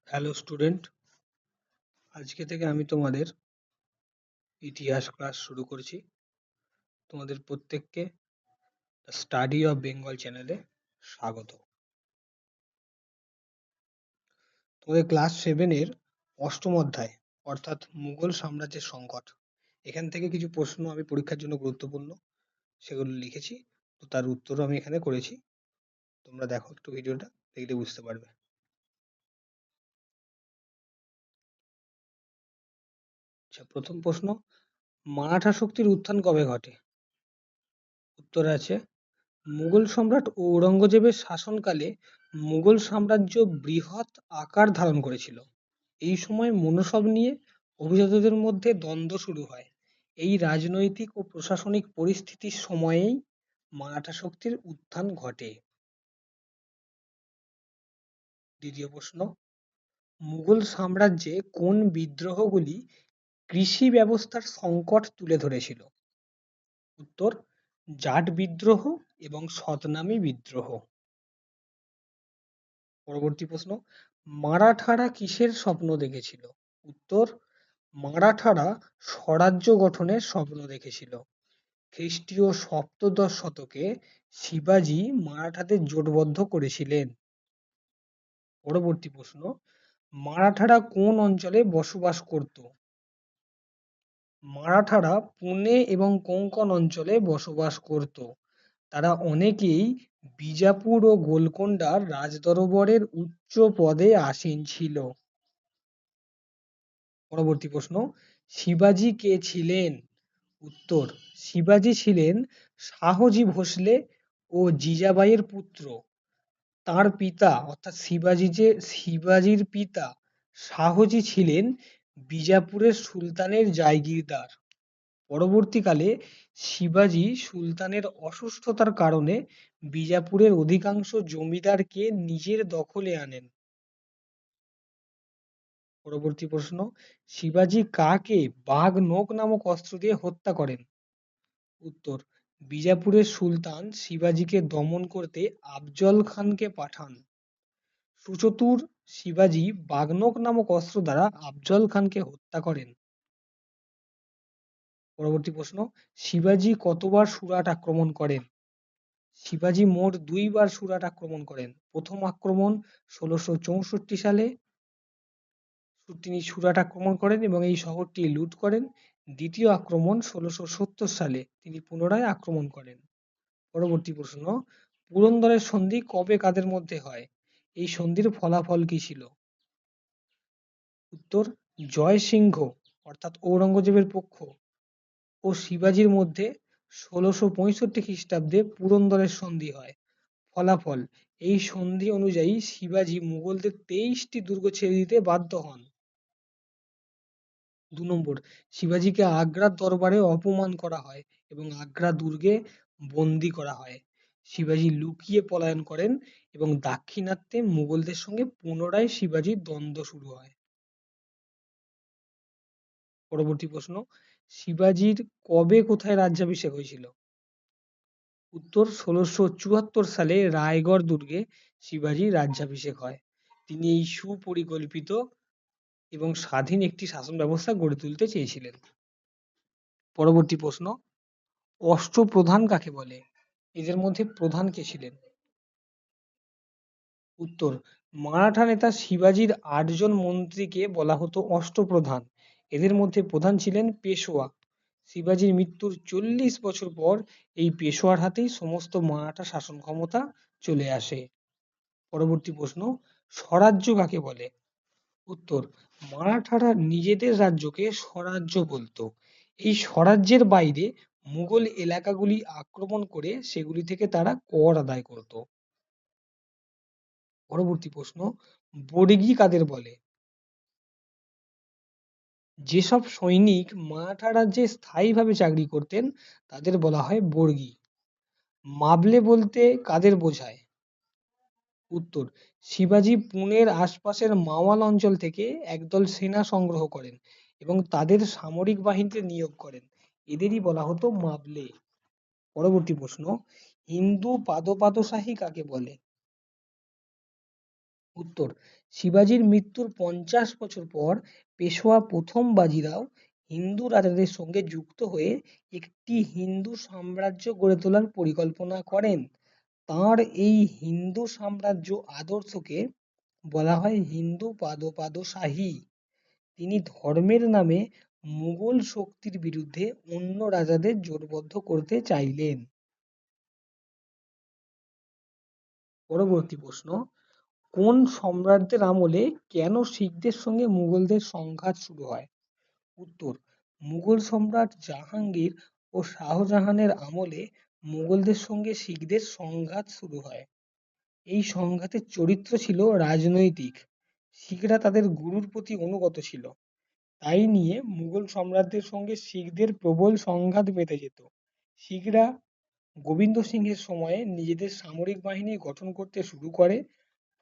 Hello student, আজকে থেকে আমি তোমাদের ইতিহাস ক্লাস শুরু করছি। তোমাদের প্রত্যেককে স্টাডি অফ বেঙ্গল চ্যানেলে স্বাগত। তোমাদের ক্লাস 7-এর অষ্টম অধ্যায় অর্থাৎ মুঘল সাম্রাজ্যের সংকট, এখান থেকে কিছু প্রশ্ন আমি পরীক্ষার জন্য গুরুত্বপূর্ণ সেগুলো লিখেছি। তো তার উত্তরও আমি এখানে করেছি। তোমরা দেখো একটু ভিডিওটা, দেখলে বুঝতে পারবে। আচ্ছা, প্রথম প্রশ্ন, মারাঠা শক্তির উত্থান কবে ঘটে? উত্তর আছে, মুঘল সম্রাট ঔরঙ্গজেবের শাসনকালে মুঘল সাম্রাজ্য বৃহৎ আকার ধারণ করেছিল। এই সময় মনোসব নিয়ে অভিজাতদের মধ্যে দ্বন্দ্ব শুরু হয়। এই রাজনৈতিক ও প্রশাসনিক পরিস্থিতির সময়েই মারাঠা শক্তির উত্থান ঘটে। দ্বিতীয় প্রশ্ন, মুঘল সাম্রাজ্যে কোন বিদ্রোহগুলি কৃষি ব্যবস্থার সংকট তুলে ধরেছিল? উত্তর, জাট বিদ্রোহ এবং সতনামী বিদ্রোহ। পরবর্তী প্রশ্ন, মারাঠারা কিসের স্বপ্ন দেখেছিল? উত্তর, মারাঠারা স্বরাজ্য গঠনের স্বপ্ন দেখেছিল। খ্রিস্টীয় সপ্তদশ শতকে শিবাজি মারাঠাদের জোটবদ্ধ করেছিলেন। পরবর্তী প্রশ্ন, মারাঠারা কোন অঞ্চলে বসবাস করত? মারাঠারা পুনে এবং কোঙ্কণ অঞ্চলে বসবাস করত। তারা অনেকেই বিজাপুর ও গোলকোন্ডার রাজদরবারের উচ্চ পদে আসীন ছিল। পরবর্তী প্রশ্ন, শিবাজি কে ছিলেন? উত্তর, শিবাজি ছিলেন শাহজি ভোসলে ও জিজাবাইয়ের পুত্র। তার পিতা অর্থাৎ শিবাজির পিতা শাহজি ছিলেন বিজাপুরের সুলতানের জায়গিরদার। পরবর্তীকালে শিবাজি সুলতানের অসুস্থতার কারণে বিজাপুরের অধিকাংশ জমিদারকে নিজের দখলে আনেন। পরবর্তী প্রশ্ন, শিবাজি কাকে বাঘ নোক নামক অস্ত্র দিয়ে হত্যা করেন? উত্তর, বিজাপুরের সুলতান শিবাজিকে দমন করতে আফজল খানকে পাঠান। সুচতুর শিবাজি বাঘনোক নামক অস্ত্র দ্বারা আফজল খানকে হত্যা করেন। পরবর্তী প্রশ্ন, শিবাজি কতবার সুরাট আক্রমণ করেন? শিবাজি মোট 2বার সুরাট আক্রমণ করেন। প্রথম আক্রমণ 1664 সালে তিনি সুরাট আক্রমণ করেন এবং এই শহরটি লুট করেন। দ্বিতীয় আক্রমণ 1670 সালে তিনি পুনরায় আক্রমণ করেন। পরবর্তী প্রশ্ন, পুরন্দরের সন্ধি কবে কাদের মধ্যে হয়? এই সন্ধির ফলাফল কি ছিল? উত্তর, জয়সিংহ অর্থাৎ ঔরঙ্গজেবের পক্ষ ও শিবাজির মধ্যে 1665 খ্রিস্টাব্দে পুরন্দরের সন্ধি হয়। ফলাফল, এই সন্ধি অনুযায়ী শিবাজি মুঘলদের 23টি দুর্গ ছেড়ে দিতে বাধ্য হন। 2 নম্বর, শিবাজিকে আগ্রার দরবারে অপমান করা হয় এবং আগ্রা দুর্গে বন্দী করা হয়। শিবাজি লুকিয়ে পলায়ন করেন এবং দাক্ষিণাত্যে মুঘলদের সঙ্গে পুনরায় শিবাজির দ্বন্দ্ব শুরু হয়। পরবর্তী প্রশ্ন, শিবাজির কবে কোথায় রাজ্যাভিষেক হয়েছিল? উত্তর, 1674 সালে রায়গড় দুর্গে শিবাজির রাজ্যাভিষেক হয়। তিনি এই সুপরিকল্পিত এবং স্বাধীন একটি শাসন ব্যবস্থা গড়ে তুলতে চেয়েছিলেন। পরবর্তী প্রশ্ন, অষ্টপ্রধান কাকে বলে? এদের মধ্যে প্রধান কে ছিলেন? উত্তর, মারাঠা নেতা শিবাজির 8 জন মন্ত্রীকে বলা হতো অষ্টপ্রধান। এদের মধ্যে প্রধান ছিলেন পেশোয়া। শিবাজির মৃত্যুর 40 বছর পর এই পেশোয়ার হাতেই সমস্ত মারাঠা শাসন ক্ষমতা চলে আসে। পরবর্তী প্রশ্ন, স্বরাজ্য কাকে বলে? উত্তর, মারাঠারা নিজেদের রাজ্যকে স্বরাজ্য বলতো। এই স্বরাজ্যের বাইরে মুঘল এলাকাগুলি আক্রমণ করে সেগুলি থেকে তারা কর আদায় করত। পরবর্তী প্রশ্ন, বর্গী কাদের বলে? যেসব সৈনিক মারাঠা রাজ্যে স্থায়ীভাবে চাকরি করতেন তাদের বলা হয় বর্গী। মাবলে বলতে কাদের বোঝায়? উত্তর, শিবাজি পুনের আশপাশের মাওয়াল অঞ্চল থেকে একদল সেনা সংগ্রহ করেন এবং তাদের সামরিক বাহিনীতে নিয়োগ করেন। এদেরই বলা হতো মাবলে। পরবর্তী প্রশ্ন, হিন্দু পাদপাদশাহী কাকে বলে? উত্তর, শিবাজির মৃত্যুর 50 বছর পর পেশোয়া প্রথম বাজিরাও হিন্দু রাজাদের সঙ্গে যুক্ত হয়ে একটি হিন্দু সাম্রাজ্য গড়ে তোলার পরিকল্পনা করেন। তাঁর এই হিন্দু সাম্রাজ্য আদর্শকে বলা হয় হিন্দু পাদোপাদশাহী। তিনি ধর্মের নামে মুঘল শক্তির বিরুদ্ধে অন্য রাজাদের জোটবদ্ধ করতে চাইলেন। পরবর্তী প্রশ্ন, কোন সম্রাটদের আমলে কেন শিখদের সঙ্গে মুঘলদের সংঘাত শুরু হয়? উত্তর, মুঘল সম্রাট জাহাঙ্গীর ও শাহজাহানের আমলে মুঘলদের সঙ্গে শিখদের সংঘাত শুরু হয়। এই সংঘাতের চরিত্র ছিল রাজনৈতিক। শিখরা তাদের গুরুর প্রতি অনুগত ছিল। তাই নিয়ে মুঘল সম্রাটদের সঙ্গে শিখদের প্রবল সংঘাত বেঁধে যেত। শিখরা গোবিন্দ সিংহের সময়ে নিজেদের সামরিক বাহিনী গঠন করতে শুরু করে।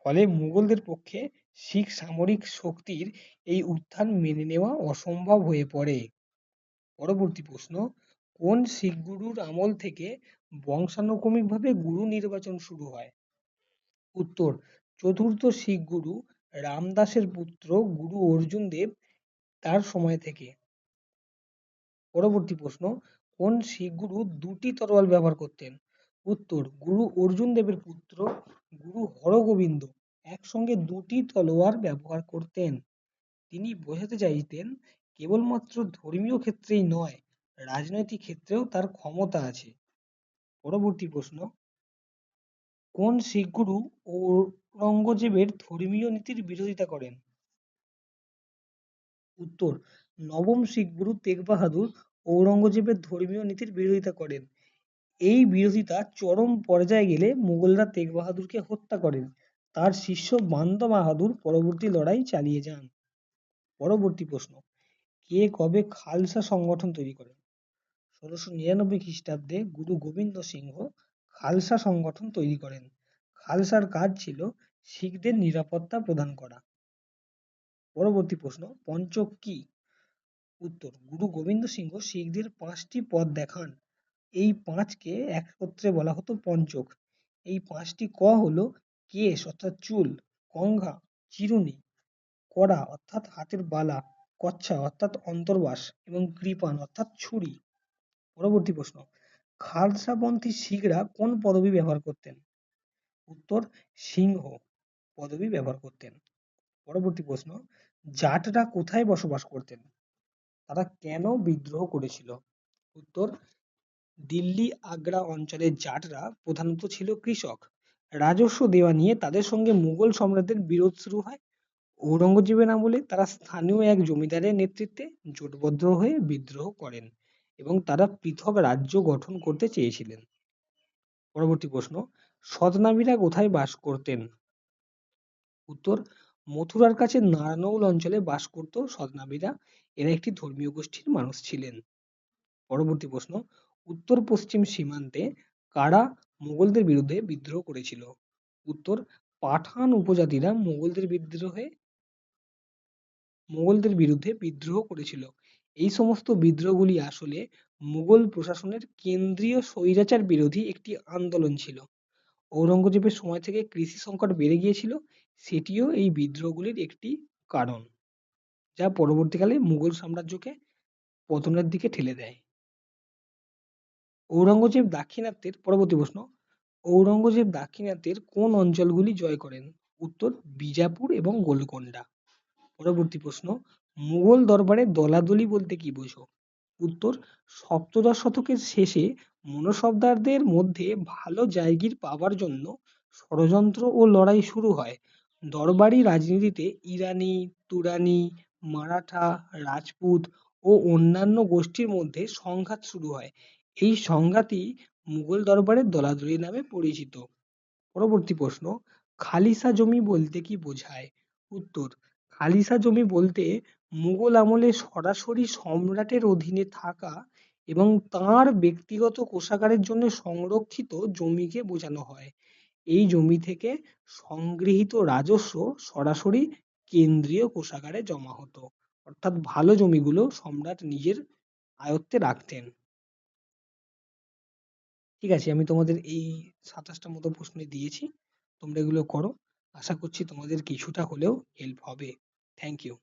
ফলে মুঘলদের পক্ষে শিখ সামরিক শক্তির এই উত্থান মেনে নেওয়া অসম্ভব হয়ে পড়ে। পরবর্তী প্রশ্ন, কোন শিখ গুরুর আমল থেকে বংশানুক্রমিকভাবে গুরু নির্বাচন শুরু হয়? উত্তর, চতুর্থ শিখ গুরু রামদাসের পুত্র গুরু অর্জুন দেব তার সময় থেকে। পরবর্তী প্রশ্ন, কোন শিখ গুরু দুটি তরোয়াল ব্যবহার করতেন? উত্তর, গুরু অর্জুন দেবের পুত্র গুরু হরগোবিন্দ একসঙ্গে দুটি তলোয়ার ব্যবহার করতেন। তিনি বোঝাতে চাইতেন কেবলমাত্র ধর্মীয় ক্ষেত্রেই নয়, রাজনৈতিক ক্ষেত্রেও তার ক্ষমতা আছে। পরবর্তী প্রশ্ন, কোন শিখ গুরু ঔরঙ্গজেবের ধর্মীয় নীতির বিরোধিতা করেন? উত্তর, নবম শিখ গুরু তেগ বাহাদুর ঔরঙ্গজেবের ধর্মীয় নীতির বিরোধিতা করেন। এই বিরোধিতা চরম পর্যায়ে গেলে মুঘলরা তেগ বাহাদুরকে হত্যা করেন। তার শিষ্য বান্দ বাহাদুর পরবর্তী লড়াই চালিয়ে যান। পরবর্তী প্রশ্ন, কে কবে খালসা সংগঠন তৈরি করেন? ১৬৯৯ খ্রিস্টাব্দে গুরু গোবিন্দ সিংহ খালসা সংগঠন তৈরি করেন। খালসার কাজ ছিল শিখদের নিরাপত্তা প্রদান করা। পরবর্তী প্রশ্ন, পঞ্চক কি? উত্তর, গুরু গোবিন্দ সিংহ শিখদের 5টি পথ দেখান। এই 5কে একত্রে বলা হতো পঞ্চক। এই 5টি হলো কেশ অর্থাৎ চুল, কঙ্ঘা চিরুনি, কড়া অর্থাৎ হাতের বালা, কচ্ছা অর্থাৎ অন্তর্বাস এবং কৃপান অর্থাৎ ছুরি। পরবর্তী প্রশ্ন, খালসাপন্থী শিখরা কোন পদবি ব্যবহার করতেন? উত্তর, সিংহ পদবি ব্যবহার করতেন। পরবর্তী প্রশ্ন, জাটরা কোথায় বসবাস করতেন? তারা কেন বিদ্রোহ করেছিল? উত্তর, দিল্লি আগ্রা অঞ্চলের জাটরা প্রধানত ছিল কৃষক। রাজস্ব দেওয়া নিয়ে তাদের সঙ্গে মুঘল সম্রাটদের বিরোধ শুরু হয়। ঔরঙ্গজেবের আমলে তারা স্থানীয় এক জমিদারের নেতৃত্বে জোটবদ্ধ হয়ে বিদ্রোহ করেন এবং তারা পৃথক রাজ্য গঠন করতে চেয়েছিলেন। পরবর্তী প্রশ্ন, সৎনামীরা কোথায় বাস করতেন? উত্তর, মথুরার কাছে নারনৌল অঞ্চলে বাস করত সৎনামীরা। এরা একটি ধর্মীয় গোষ্ঠীর মানুষ ছিলেন। পরবর্তী প্রশ্ন, উত্তর পশ্চিম সীমান্তে কারা মুঘলদের বিরুদ্ধে বিদ্রোহ করেছিল? উত্তর, পাঠান উপজাতিরা মুঘলদের বিরুদ্ধে বিদ্রোহ করেছিল। এই সমস্ত বিদ্রোহগুলি আসলে মুঘল প্রশাসনের কেন্দ্রীয় স্বৈরাচার বিরোধী একটি আন্দোলন ছিল। ঔরঙ্গজেবের সময় থেকে কৃষি সংকট বেড়ে গিয়েছিল, সেটিও এই বিদ্রোহগুলির একটি কারণ, যা পরবর্তীকালে মুঘল সাম্রাজ্যকে পতনের দিকে ঠেলে দেয়। ঔরঙ্গজেব দাক্ষিণাত্যের পরবর্তী প্রশ্ন, ঔরঙ্গজেব দাক্ষিণাত্যের কোন অঞ্চলগুলি জয় করেন? উত্তর, বিজাপুর এবং গোলকোন্ডা। পরবর্তী প্রশ্ন, মুঘল দরবারে দলাদলি বলতে কি বোঝো? উত্তর, সপ্তদশ শতকের শেষে মনসবদারদের মধ্যে ভালো জায়গির পাবার জন্য ষড়যন্ত্র ও লড়াই শুরু হয়। দরবারি রাজনীতিতে ইরানি, তুরানি, মারাঠা, রাজপুত ও অন্যান্য গোষ্ঠীর মধ্যে সংঘাত শুরু হয়। এই সংঘাতই মুঘল দরবারের দলাদলি নামে পরিচিত। পরবর্তী প্রশ্ন, খালিসা জমি বলতে কি বোঝায়? উত্তর, খালিসা জমি বলতে মুঘল আমলে সরাসরি সম্রাটের অধীনে থাকা এবং তাঁর ব্যক্তিগত কোষাগারের জন্য সংরক্ষিত জমিকে বোঝানো হয়। এই জমি থেকে সংগৃহীত রাজস্ব সরাসরি কেন্দ্রীয় কোষাগারে জমা হতো। অর্থাৎ ভালো জমিগুলো সম্রাট নিজের আয়ত্তে রাখতেন। ঠিক আছে, আমি তোমাদের এই 27টা মতো প্রশ্ন দিয়েছি, তোমরা এগুলো করো। আশা করছি তোমাদের কিছুটা হলেও হেল্প হবে। Thank you.